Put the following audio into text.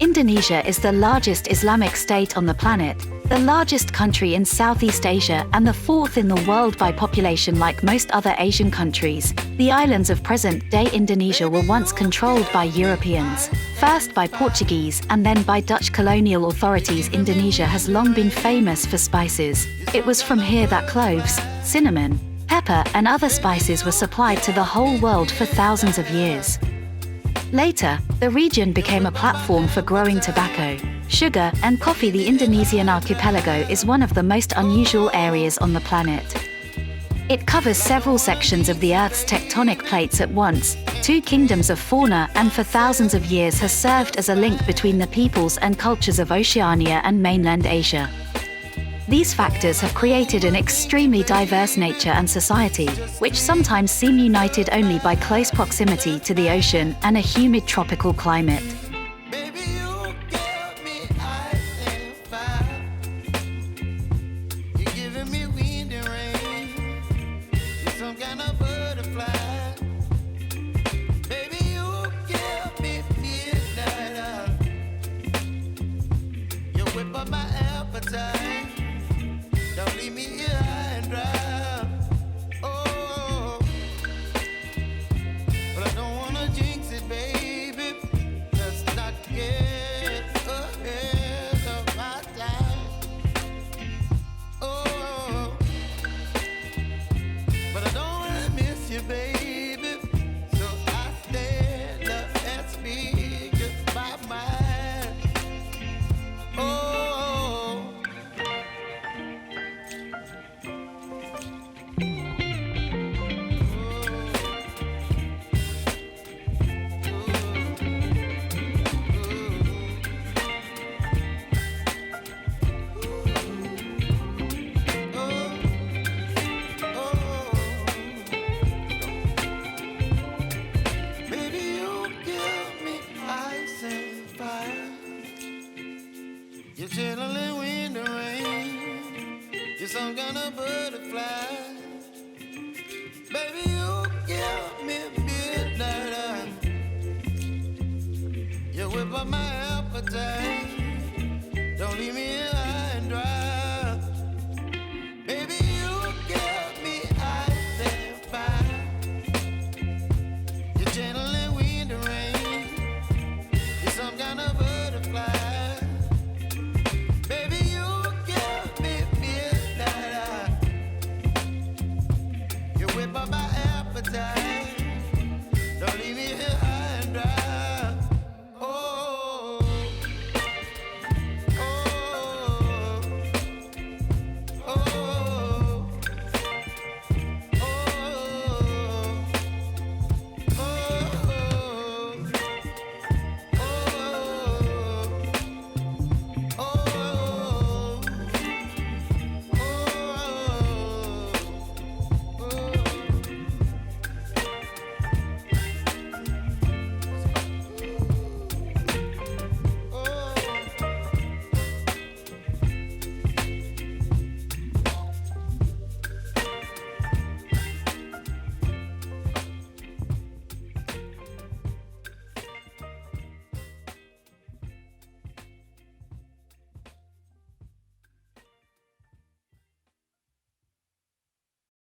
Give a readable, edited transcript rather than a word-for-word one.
Indonesia is the largest Islamic state on the planet, the largest country in Southeast Asia and the fourth in the world by population. Like most other Asian countries, the islands of present-day Indonesia were once controlled by Europeans, first by Portuguese and then by Dutch colonial authorities. Indonesia has long been famous for spices. It was from here that cloves, cinnamon, pepper and other spices were supplied to the whole world for thousands of years. Later, the region became a platform for growing tobacco, sugar, and coffee. The Indonesian archipelago is one of the most unusual areas on the planet. It covers several sections of the Earth's tectonic plates at once, two kingdoms of fauna, and for thousands of years has served as a link between the peoples and cultures of Oceania and mainland Asia. These factors have created an extremely diverse nature and society, which sometimes seem united only by close proximity to the ocean and a humid tropical climate. Don't leave me here high and dry. Oh, but I don't wanna jinx it, baby. Let's not get ahead of my time. Oh, but I don't wanna miss you, baby. So I stand up and speak just my mind. Oh. You're chilling in the rain. You're some kind of butterfly. Baby, you give me midnight. You whip up my appetite.